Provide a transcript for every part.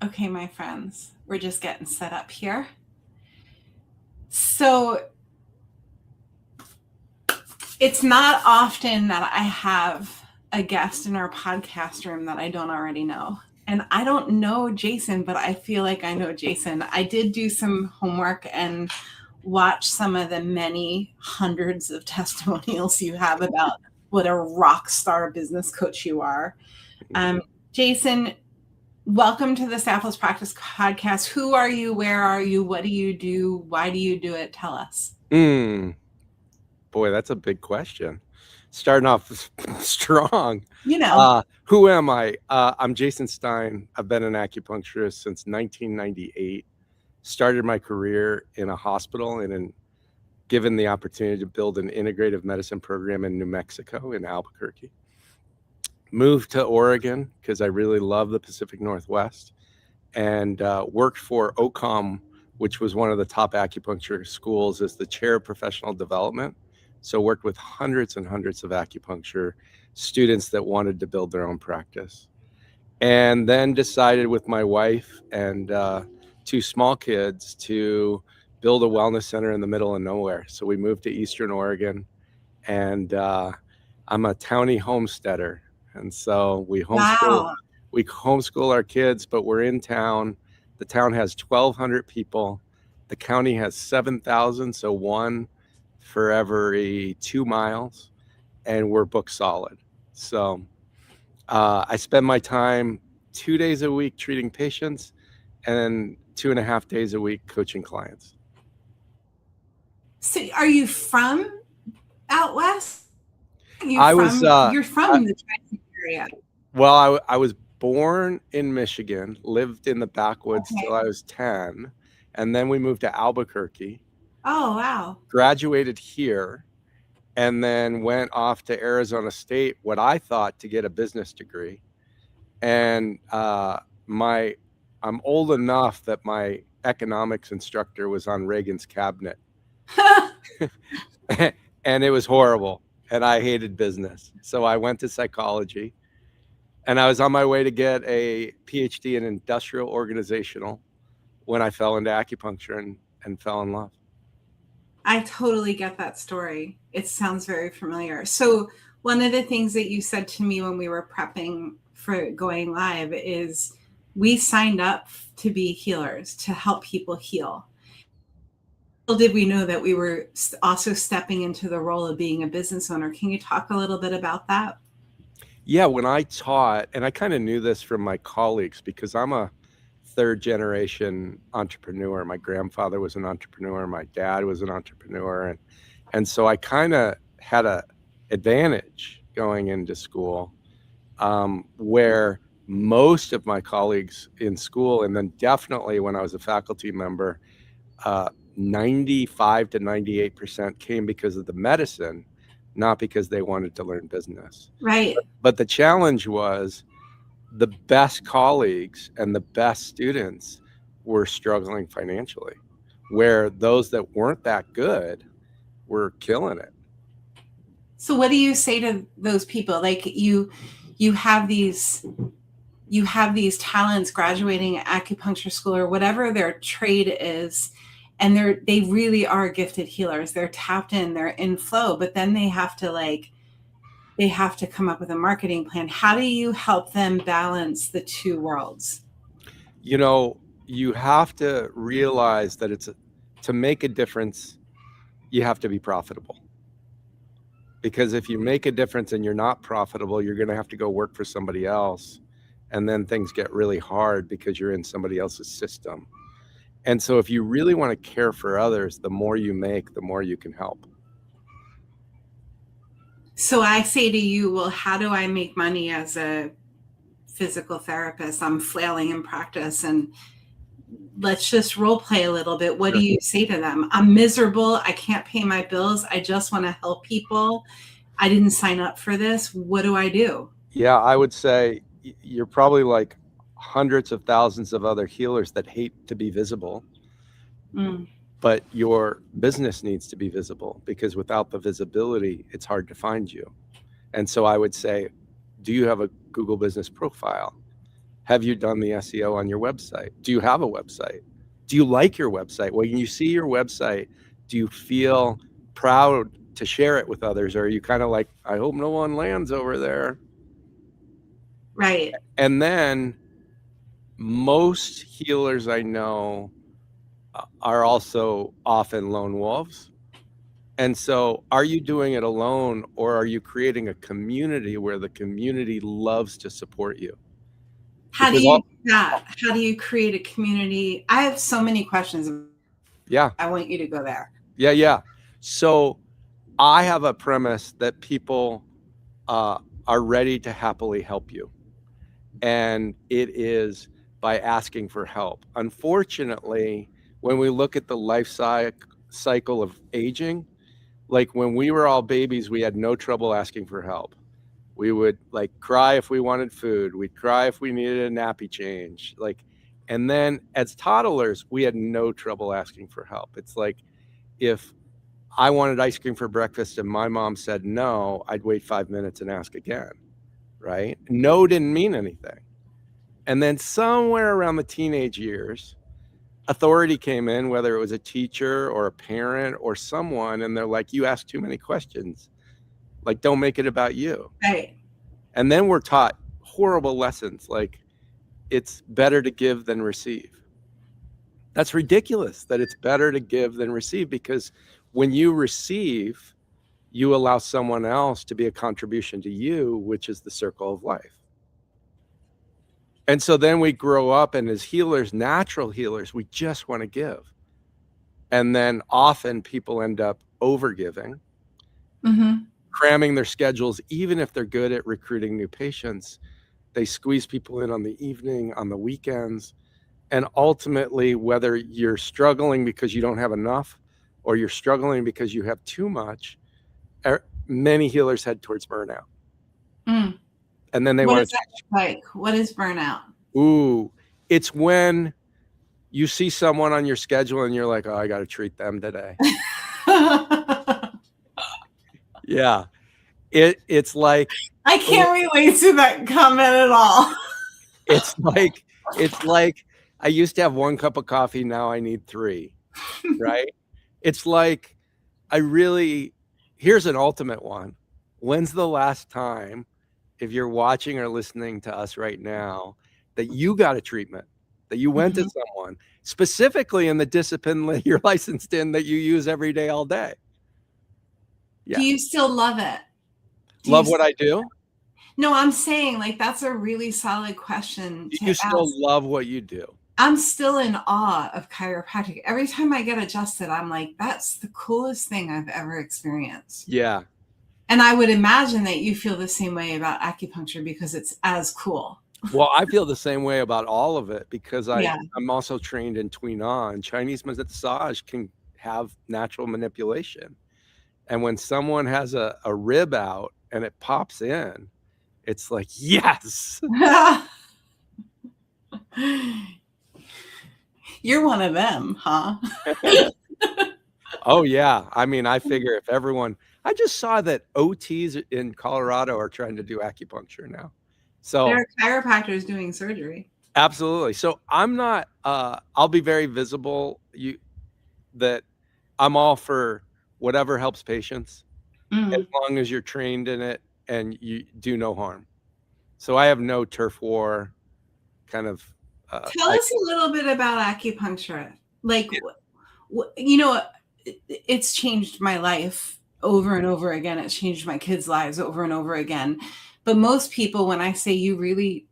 Okay, my friends, we're just getting set up here. So it's not often that I have a guest in our podcast room that I don't already know. And I don't know Jason, but I feel like I know Jason. I did do some homework and watch some of the many hundreds of testimonials you have about what a rock star business coach you are. Jason, welcome to the Staffless Practice podcast. Who are you? Where are you? What do you do? Why do you do it? Tell us. Boy, that's a big question. Starting off strong. You know. Who am I? I'm Jason Stein. I've been an acupuncturist since 1998. Started my career in a hospital and given the opportunity to build an integrative medicine program in New Mexico, in Albuquerque. Moved to Oregon because I really love the Pacific Northwest, and worked for OCOM, which was one of the top acupuncture schools, as the chair of professional development. So worked with hundreds and hundreds of acupuncture students that wanted to build their own practice. And then decided with my wife and two small kids to build a wellness center in the middle of nowhere. So we moved to Eastern Oregon, and I'm a townie homesteader. And so we homeschool our kids, but we're in town. The town has 1,200 people. The county has 7,000, so one for every 2 miles, and we're booked solid. So I spend my time 2 days a week treating patients and 2.5 days a week coaching clients. So are you from out west? You're from the Tri-State area. Well, I was born in Michigan, lived in the backwoods till I was 10, and then we moved to Albuquerque. Oh, wow. Graduated here, and then went off to Arizona State, what I thought, to get a business degree. And I'm old enough that my economics instructor was on Reagan's cabinet. And it was horrible, and I hated business. So I went to psychology, and I was on my way to get a PhD in industrial organizational when I fell into acupuncture and fell in love. I totally get that story. It sounds very familiar. So one of the things that you said to me when we were prepping for going live is we signed up to be healers, to help people heal. Little did we know that we were also stepping into the role of being a business owner. Can you talk a little bit about that? Yeah, when I taught, and I kind of knew this from my colleagues because I'm a third generation entrepreneur. My grandfather was an entrepreneur. My dad was an entrepreneur. And so I kind of had an advantage going into school, where most of my colleagues in school, and then definitely when I was a faculty member, 95 to 98% came because of the medicine, not because they wanted to learn business. Right. But the challenge was the best colleagues and the best students were struggling financially, where those that weren't that good were killing it. So what do you say to those people? Like you have these talents graduating acupuncture school or whatever their trade is, and they really are gifted healers. They're tapped in, they're in flow, but then they have to come up with a marketing plan. How do you help them balance the two worlds? You have to realize that to make a difference, you have to be profitable. Because if you make a difference and you're not profitable, you're going to have to go work for somebody else. And then things get really hard because you're in somebody else's system. And so if you really want to care for others, the more you make, the more you can help. So I say to you, well, how do I make money as a physical therapist? I'm flailing in practice, and let's just role play a little bit. What do you say to them? I'm miserable. I can't pay my bills. I just want to help people. I didn't sign up for this. What do I do? Yeah, I would say you're probably like hundreds of thousands of other healers that hate to be visible. But your business needs to be visible, because without the visibility, it's hard to find you. And so I would say, do you have a Google business profile? Have you done the SEO on your website? Do you have a website? Do you like your website? When you see your website, do you feel proud to share it with others? Or are you kind of like, I hope no one lands over there? Right. And then most healers I know are also often lone wolves. And so are you doing it alone, or are you creating a community where the community loves to support you? How do Because you do that? How do you create a community? I have so many questions. yeah, I want you to go there. yeah. So I have a premise that people are ready to happily help you. And it is by asking for help. Unfortunately, when we look at the life cycle of aging, like when we were all babies, we had no trouble asking for help. We would like cry if we wanted food. We'd cry if we needed a nappy change. And then as toddlers, we had no trouble asking for help. It's like if I wanted ice cream for breakfast and my mom said no, I'd wait 5 minutes and ask again, right? No didn't mean anything. And then somewhere around the teenage years, authority came in, whether it was a teacher or a parent or someone, and they're like, you ask too many questions. Like, don't make it about you. Right. And then we're taught horrible lessons like it's better to give than receive. That's ridiculous that it's better to give than receive, because when you receive, you allow someone else to be a contribution to you, which is the circle of life. And so then we grow up, and as healers, natural healers, we just want to give. And then often people end up overgiving, cramming their schedules, even if they're good at recruiting new patients. They squeeze people in on the evening, on the weekends. And ultimately, whether you're struggling because you don't have enough or you're struggling because you have too much, many healers head towards burnout. And then they What want is that like? What is burnout? Ooh, it's when you see someone on your schedule and you're like, oh, I got to treat them today. Yeah. It's like, I can't relate to that comment at all. it's like I used to have 1 cup of coffee. Now I need 3, right? It's like, here's an ultimate one. When's the last time, if you're watching or listening to us right now, that you got a treatment, that you went to someone specifically in the discipline that you're licensed in, that you use every day, all day? Yeah. Do you still love it? Love what I do? No, I'm saying like that's a really solid question. Do you still love what you do? I'm still in awe of chiropractic. Every time I get adjusted, I'm like, that's the coolest thing I've ever experienced. Yeah. And I would imagine that you feel the same way about acupuncture because it's as cool. Well, I feel the same way about all of it because I'm also trained in Tui Na, and Chinese massage can have natural manipulation. And when someone has a rib out and it pops in, it's like, yes. You're one of them, huh? Oh, yeah. I mean, I figure if everyone, I just saw that OTs in Colorado are trying to do acupuncture now. So there are chiropractors doing surgery. Absolutely. So I'm not, I'll be very visible that I'm all for whatever helps patients, as long as you're trained in it and you do no harm. So I have no turf war kind of. Tell us a little bit about acupuncture. Like, you know, it's changed my life over and over again. It's changed my kids' lives over and over again. But most people, when I say you really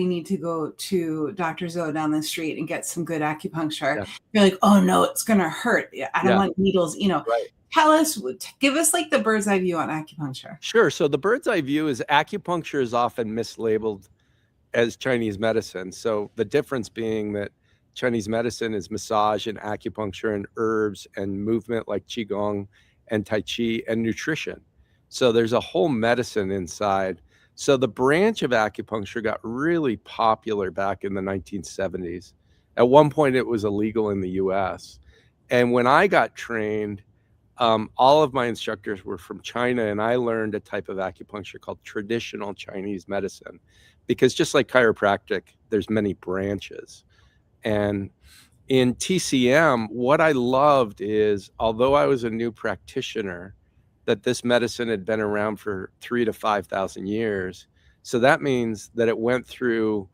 need to go to Dr. Zoe down the street and get some good acupuncture, you're like, oh no, it's going to hurt. I don't want needles, Right. Tell us, give us like the bird's eye view on acupuncture. Sure. So the bird's eye view is acupuncture is often mislabeled as Chinese medicine. So the difference being that Chinese medicine is massage and acupuncture and herbs and movement like Qigong and Tai Chi and nutrition. So there's a whole medicine inside. So the branch of acupuncture got really popular back in the 1970s. At one point, it was illegal in the US. And when I got trained, all of my instructors were from China, and I learned a type of acupuncture called traditional Chinese medicine, because just like chiropractic, there's many branches. And in TCM, what I loved is, although I was a new practitioner, that this medicine had been around for 3,000 to 5,000 years. So that means that it went through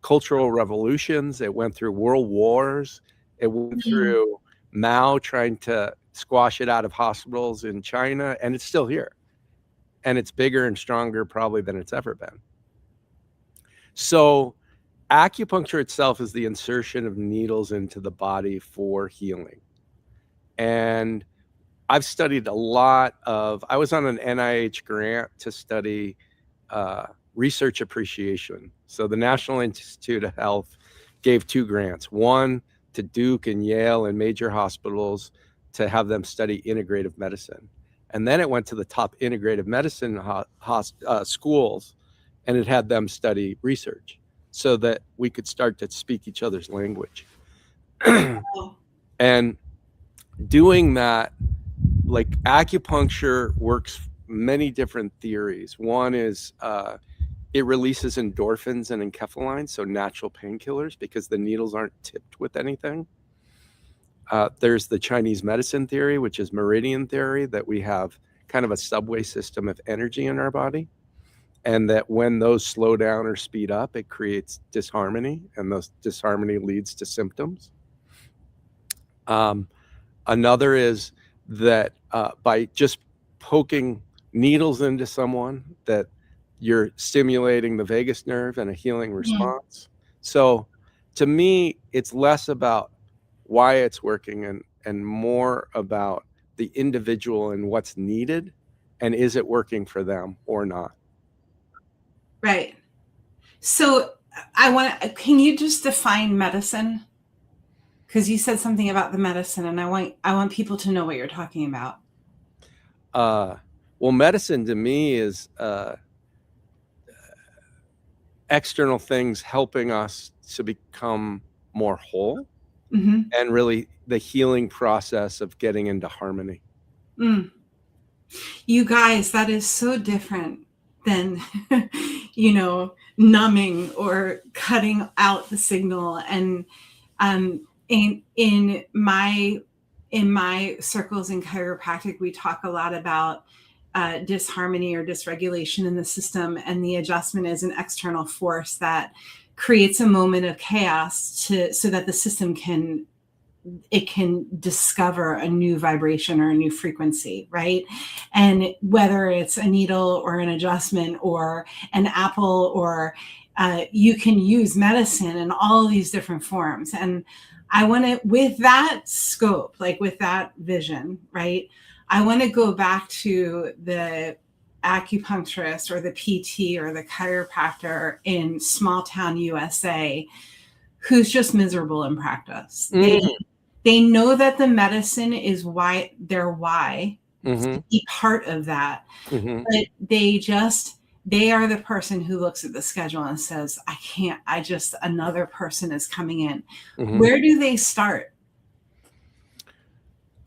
cultural revolutions, it went through world wars, it went through Mao trying to squash it out of hospitals in China, and it's still here. And it's bigger and stronger probably than it's ever been. So acupuncture itself is the insertion of needles into the body for healing. And I've studied a lot of, I was on an NIH grant to study research appreciation. So the National Institute of Health gave 2 grants, one to Duke and Yale and major hospitals to have them study integrative medicine. And then it went to the top integrative medicine schools, and it had them study research so that we could start to speak each other's language. And doing that, like acupuncture works many different theories. One is it releases endorphins and enkephalines, so natural painkillers, because the needles aren't tipped with anything. There's the Chinese medicine theory, which is meridian theory, that we have kind of a subway system of energy in our body, and that when those slow down or speed up, it creates disharmony, and those disharmony leads to symptoms. Another is that by just poking needles into someone, that you're stimulating the vagus nerve and a healing response. So to me, it's less about why it's working and more about the individual and what's needed, and is it working for them or not. Right. So can you just define medicine? Because you said something about the medicine, and I want people to know what you're talking about. Well, medicine to me is external things helping us to become more whole, and really the healing process of getting into harmony. You guys, that is so different than, numbing or cutting out the signal. And in my circles in chiropractic, we talk a lot about disharmony or dysregulation in the system, and the adjustment is an external force that creates a moment of chaos so that the system can discover a new vibration or a new frequency, right? And whether it's a needle or an adjustment or an apple, or you can use medicine in all these different forms. And I want to, with that scope, like with that vision, right? I want to go back to the acupuncturist or the PT or the chiropractor in small town USA who's just miserable in practice. They know that the medicine is their why, to be part of that. But they are the person who looks at the schedule and says, another person is coming in. Where do they start?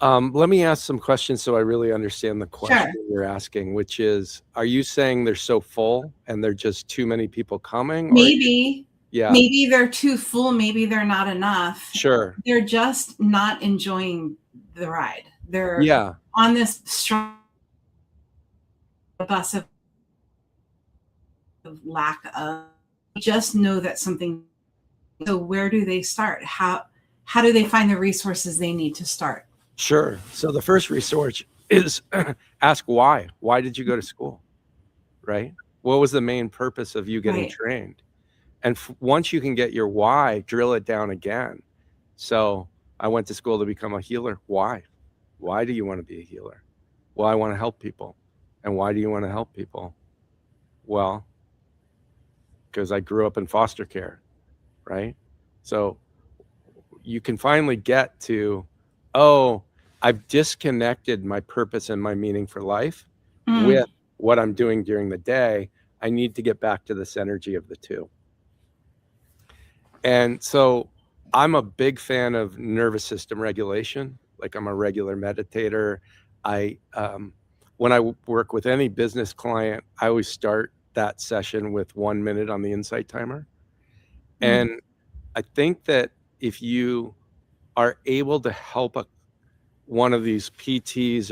Let me ask some questions so I really understand the question you're asking, which is, are you saying they're so full and they're just too many people coming? Maybe. Yeah. Maybe they're too full. Maybe they're not enough. Sure. They're just not enjoying the ride. They're on this strong bus of lack of, just know that something. So where do they start? How do they find the resources they need to start? Sure. So the first resource is ask why. Why did you go to school? Right? What was the main purpose of you getting trained? And once you can get your why, drill it down again. So I went to school to become a healer. Why? Why do you want to be a healer? Well, I want to help people. And why do you want to help people? Well, because I grew up in foster care, right? So you can finally get to, I've disconnected my purpose and my meaning for life with what I'm doing during the day. I need to get back to this energy of the two. And so I'm a big fan of nervous system regulation. Like, I'm a regular meditator. When I work with any business client, I always start that session with 1 minute on the insight timer. Mm. And I think that if you are able to help one of these PTs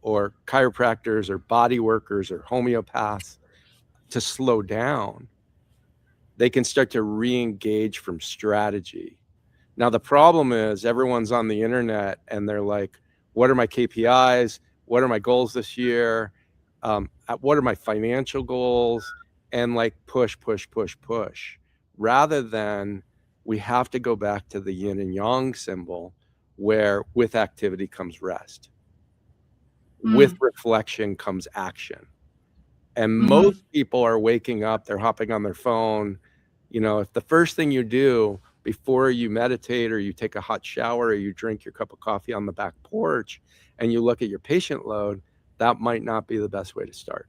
or chiropractors or body workers or homeopaths to slow down, they can start to re-engage from strategy. Now, the problem is everyone's on the internet and they're like, what are my KPIs? What are my goals this year? What are my financial goals? And like push, push, push, push. Rather than we have to go back to the yin and yang symbol where with activity comes rest. With reflection comes action. And most people are waking up, they're hopping on their phone. You know, if the first thing you do before you meditate or you take a hot shower or you drink your cup of coffee on the back porch and you look at your patient load, that might not be the best way to start.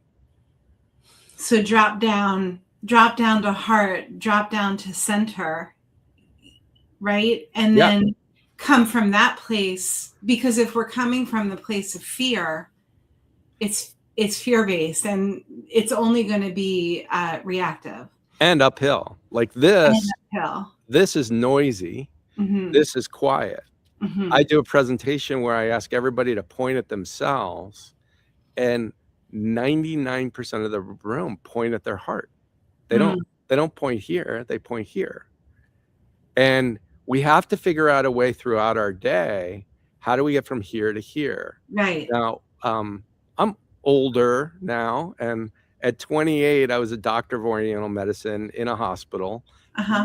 So drop down to heart, drop down to center, right? And then come from that place, because if we're coming from the place of fear, it's fear-based and it's only going to be reactive. And uphill. Like this, and uphill. This is noisy. This is quiet. I do a presentation where I ask everybody to point at themselves, and 99% of the room point at their heart. They don't point here, they point here. And we have to figure out a way throughout our day, how do we get from here to here? Right. Now, I'm older now, and at 28, I was a doctor of Oriental medicine in a hospital,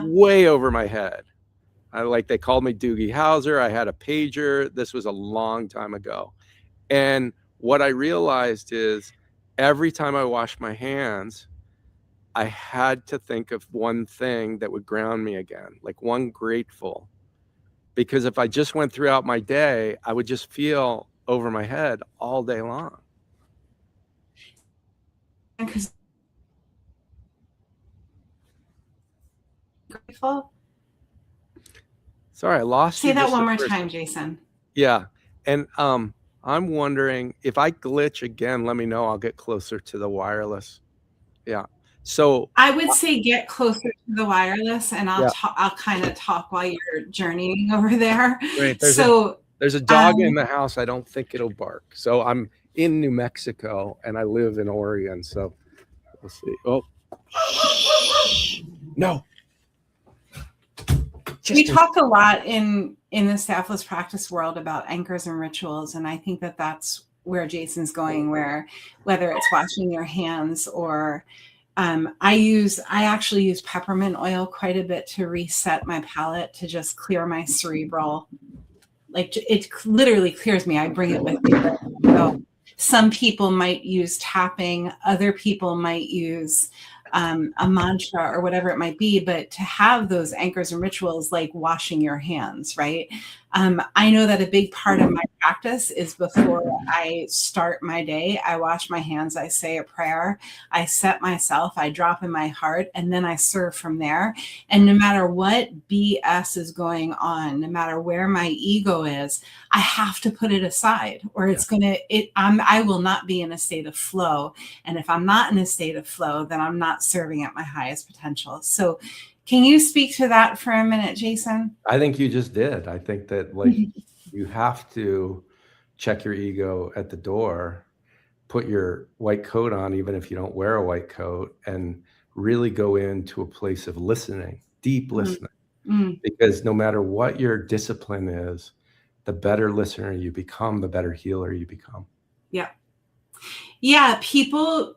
way over my head. They called me Doogie Howser. I had a pager. This was a long time ago. And what I realized is every time I washed my hands, I had to think of one thing that would ground me again, like one grateful. Because if I just went throughout my day, I would just feel over my head all day long. Because grateful. Sorry, I lost you. Say that one more time, Jason. Yeah. And I'm wondering if I glitch again, let me know. I'll get closer to the wireless. Yeah. So I would say get closer to the wireless, and I'll kind of talk while you're journeying over there. Right. There's a dog in the house. I don't think it'll bark. So I'm in New Mexico and I live in Oregon. So we'll see. Oh, no. We talk a lot in the Staffless Practice world about anchors and rituals, and I think that that's where Jason's going, where whether it's washing your hands or I actually use peppermint oil quite a bit to reset my palate, to just clear my cerebral, like it literally clears me. I bring it with me. So some people might use tapping, other people might use a mantra or whatever it might be, but to have those anchors and rituals like washing your hands, right? I know that a big part of my practice is before I start my day, I wash my hands, I say a prayer, I set myself, I drop in my heart, and then I serve from there. And no matter what BS is going on, no matter where my ego is, I have to put it aside, or I will not be in a state of flow. And if I'm not in a state of flow, then I'm not serving at my highest potential. So can you speak to that for a minute, Jason? I think you just did. I think that you have to check your ego at the door, put your white coat on, even if you don't wear a white coat, and really go into a place of listening, deep listening. Because no matter what your discipline is, the better listener you become, the better healer you become. Yeah. Yeah. People,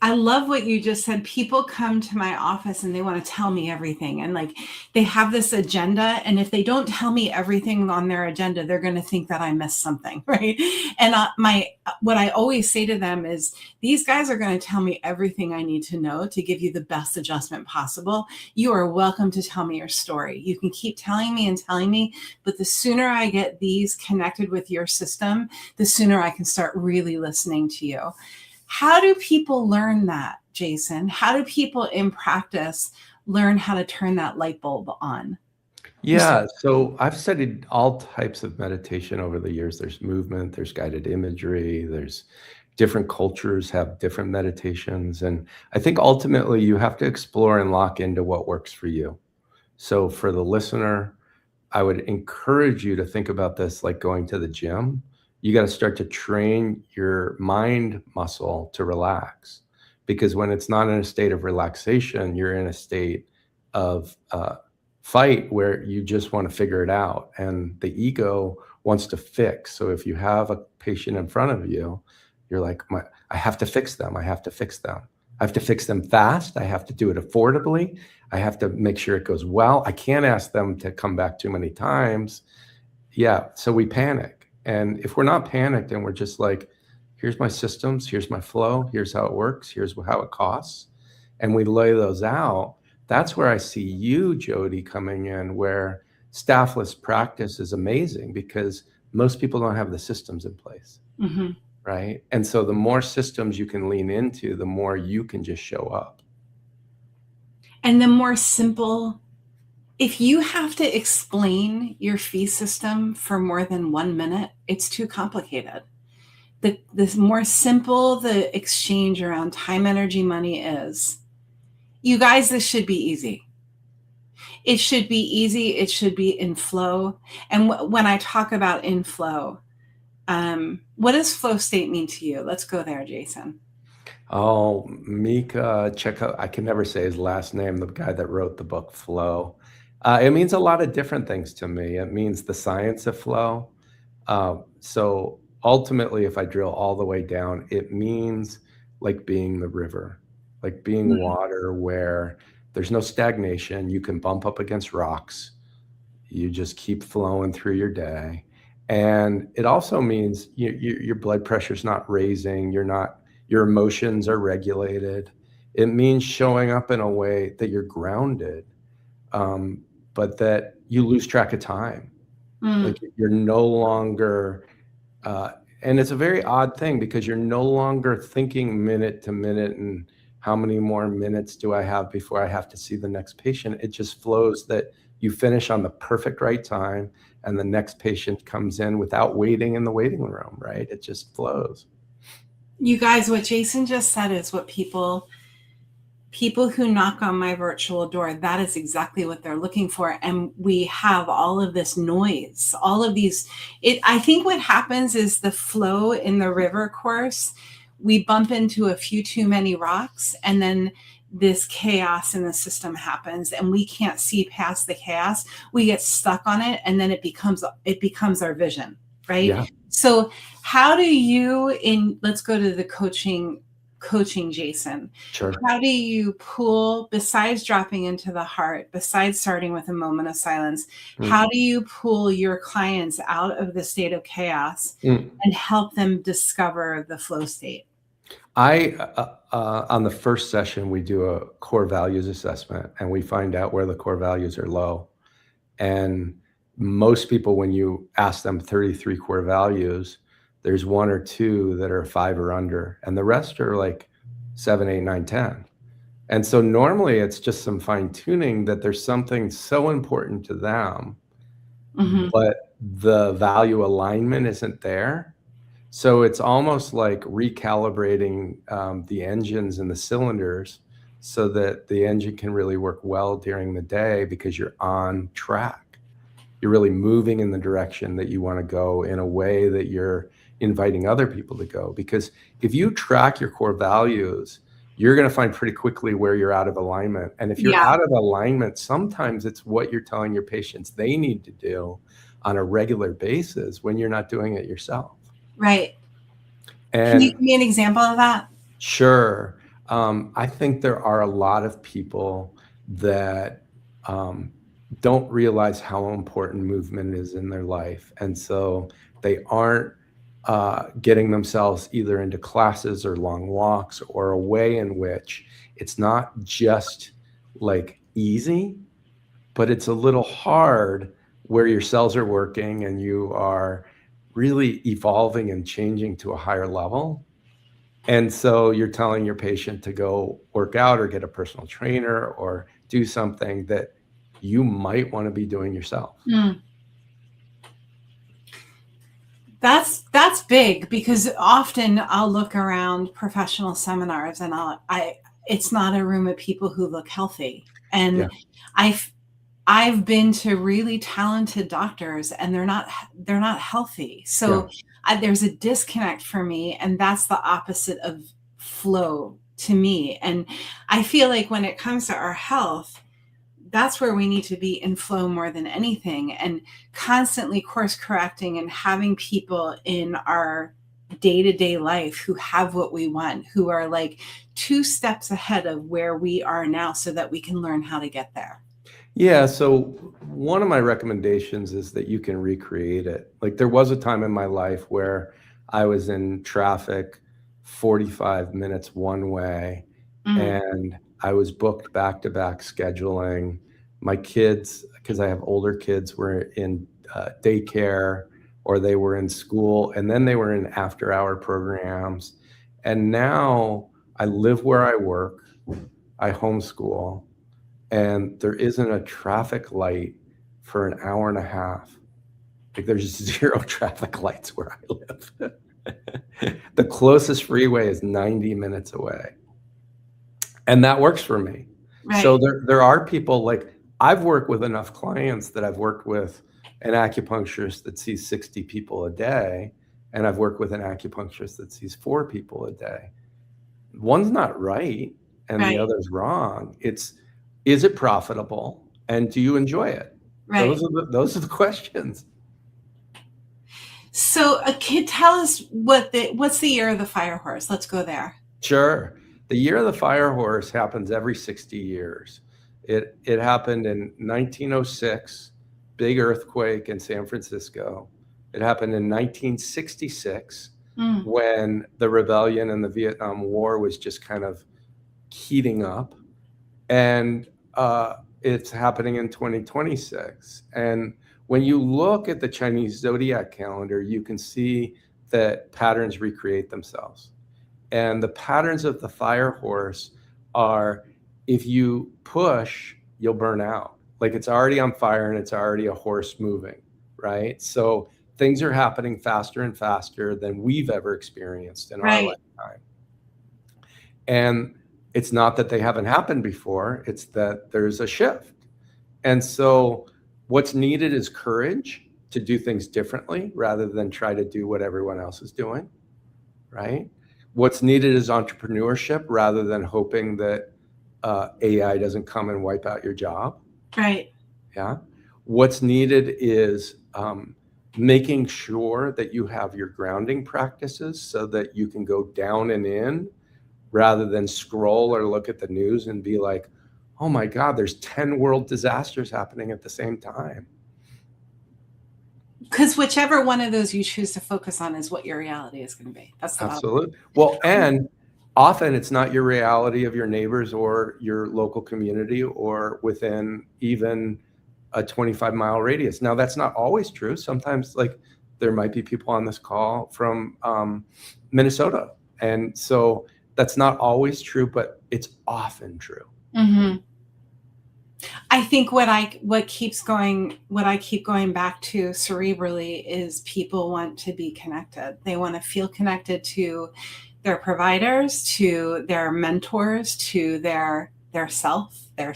I love what you just said. People come to my office and they want to tell me everything. And they have this agenda. And if they don't tell me everything on their agenda, they're going to think that I missed something. Right. And what I always say to them is, these guys are going to tell me everything I need to know to give you the best adjustment possible. You are welcome to tell me your story. You can keep telling me, but the sooner I get these connected with your system, the sooner I can start really listening to you. How do people learn that, Jason? How do people in practice learn how to turn that light bulb on? Yeah, so I've studied all types of meditation over the years. There's movement, there's guided imagery, there's different cultures have different meditations. And I think ultimately you have to explore and lock into what works for you. So for the listener, I would encourage you to think about this like going to the gym. You got to start to train your mind muscle to relax, because when it's not in a state of relaxation, you're in a state of fight where you just want to figure it out. And the ego wants to fix. So if you have a patient in front of you, you're like, I have to fix them. I have to fix them. I have to fix them fast. I have to do it affordably. I have to make sure it goes well. I can't ask them to come back too many times. Yeah. So we panic. And if we're not panicked and we're just like, here's my systems, here's my flow, here's how it works, here's how it costs, and we lay those out, that's where I see you, Jody, coming in, where staffless practice is amazing because most people don't have the systems in place. Mm-hmm. Right. And so the more systems you can lean into, the more you can just show up. And the more simple, if you have to explain your fee system for more than 1 minute, it's too complicated. The more simple the exchange around time, energy, money is, you guys, this should be easy. It should be easy. It should be in flow. And when I talk about in flow, what does flow state mean to you? Let's go there, Jason. Oh, Mika, check out, I can never say his last name, the guy that wrote the book Flow. It means a lot of different things to me. It means the science of flow. So ultimately, if I drill all the way down, it means like being the river, like being water where there's no stagnation. You can bump up against rocks. You just keep flowing through your day. And it also means your blood pressure's not raising. Your emotions are regulated. It means showing up in a way that you're grounded, but that you lose track of time. Like you're no longer, and it's a very odd thing because you're no longer thinking minute to minute and how many more minutes do I have before I have to see the next patient. It just flows that you finish on the perfect right time and the next patient comes in without waiting in the waiting room, right? It just flows. You guys, what Jason just said is what people who knock on my virtual door, that is exactly what they're looking for. And we have all of this noise, all of these, I think what happens is the flow in the river course, we bump into a few too many rocks, and then this chaos in the system happens and we can't see past the chaos. We get stuck on it, and then it becomes our vision, right? Yeah. So how do you, let's go to the coaching, Jason. Sure. How do you pull, besides dropping into the heart, besides starting with a moment of silence, how do you pull your clients out of the state of chaos and help them discover the flow state? On the first session, we do a core values assessment and we find out where the core values are low. And most people, when you ask them 33 core values, there's 1 or 2 that are 5 or under, and the rest are like 7, 8, 9, 10. And so normally it's just some fine tuning that there's something so important to them, but the value alignment isn't there. So it's almost like recalibrating the engines and the cylinders so that the engine can really work well during the day because you're on track. You're really moving in the direction that you want to go in a way that you're inviting other people to go. Because if you track your core values, you're going to find pretty quickly where you're out of alignment. And if you're out of alignment, sometimes it's what you're telling your patients they need to do on a regular basis when you're not doing it yourself. Right. And can you give me an example of that? Sure. I think there are a lot of people that don't realize how important movement is in their life. And so they aren't getting themselves either into classes or long walks or a way in which it's not just like easy, but it's a little hard where your cells are working and you are really evolving and changing to a higher level. And so you're telling your patient to go work out or get a personal trainer or do something that you might want to be doing yourself. That's big, because often I'll look around professional seminars and it's not a room of people who look healthy. Yeah. And I've been to really talented doctors and they're not healthy. So there's a disconnect for me, and that's the opposite of flow to me. And I feel like when it comes to our health, that's where we need to be in flow more than anything, and constantly course correcting and having people in our day-to-day life who have what we want, who are like 2 steps ahead of where we are now, so that we can learn how to get there. Yeah, so one of my recommendations is that you can recreate it. Like, there was a time in my life where I was in traffic 45 minutes one way, and I was booked back-to-back scheduling. My kids, because I have older kids, were in daycare, or they were in school, and then they were in after-hour programs. And now I live where I work, I homeschool, and there isn't a traffic light for an hour and a half. Like, there's 0 traffic lights where I live. The closest freeway is 90 minutes away. And that works for me. Right. So there are people, like, I've worked with enough clients that I've worked with an acupuncturist that sees 60 people a day, and I've worked with an acupuncturist that sees 4 people a day. One's not right and the other's wrong. Is it profitable, and do you enjoy it? Right. Those are the questions. So, tell us what's the year of the fire horse? Let's go there. Sure. The year of the fire horse happens every 60 years. It happened in 1906, big earthquake in San Francisco. It happened in 1966, when the rebellion in the Vietnam War was just kind of heating up. And it's happening in 2026. And when you look at the Chinese zodiac calendar, you can see that patterns recreate themselves. And the patterns of the fire horse are, if you push, you'll burn out. Like, it's already on fire and it's already a horse moving, right? So things are happening faster and faster than we've ever experienced in our lifetime. And it's not that they haven't happened before, it's that there's a shift. And so what's needed is courage to do things differently rather than try to do what everyone else is doing, right? What's needed is entrepreneurship rather than hoping that AI doesn't come and wipe out your job. Right. Yeah. What's needed is making sure that you have your grounding practices so that you can go down and in, rather than scroll or look at the news and be like, oh my God, there's 10 world disasters happening at the same time. Because whichever one of those you choose to focus on is what your reality is going to be. That's the absolutely. Well, and often it's not your reality of your neighbors or your local community or within even a 25-mile radius. Now, that's not always true. Sometimes, like, there might be people on this call from Minnesota. And so that's not always true, but it's often true. I think what I keep going back to cerebrally is people want to be connected. They want to feel connected to their providers, to their mentors, to their self, to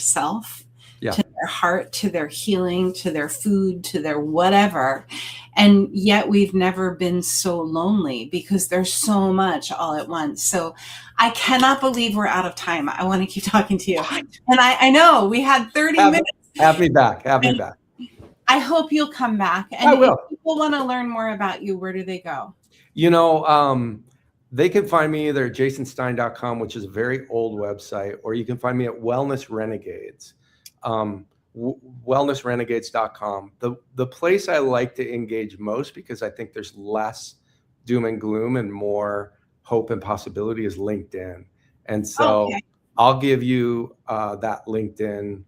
their heart, to their healing, to their food, to their whatever. And yet we've never been so lonely because there's so much all at once. So I cannot believe we're out of time. I want to keep talking to you. And I know we had 30 minutes. Have me back. I hope you'll come back. And I will. If people want to learn more about you, where do they go? You know, they can find me either at jasonstein.com, which is a very old website, or you can find me at Wellness Renegades. Wellnessrenegades.com. The place I like to engage most, because I think there's less doom and gloom and more hope and possibility, is LinkedIn. And so I'll give you that LinkedIn.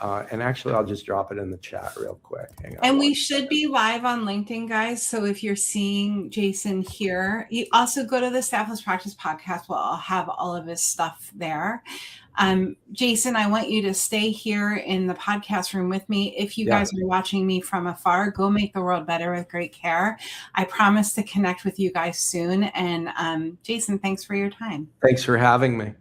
And actually, I'll just drop it in the chat real quick. Hang on. And we should be live on LinkedIn, guys. So if you're seeing Jason here, you also go to the Staffless Practice podcast. I'll have all of his stuff there. Jason, I want you to stay here in the podcast room with me. If you Yeah. guys are watching me from afar, go make the world better with great care. I promise to connect with you guys soon. And Jason, thanks for your time. Thanks for having me.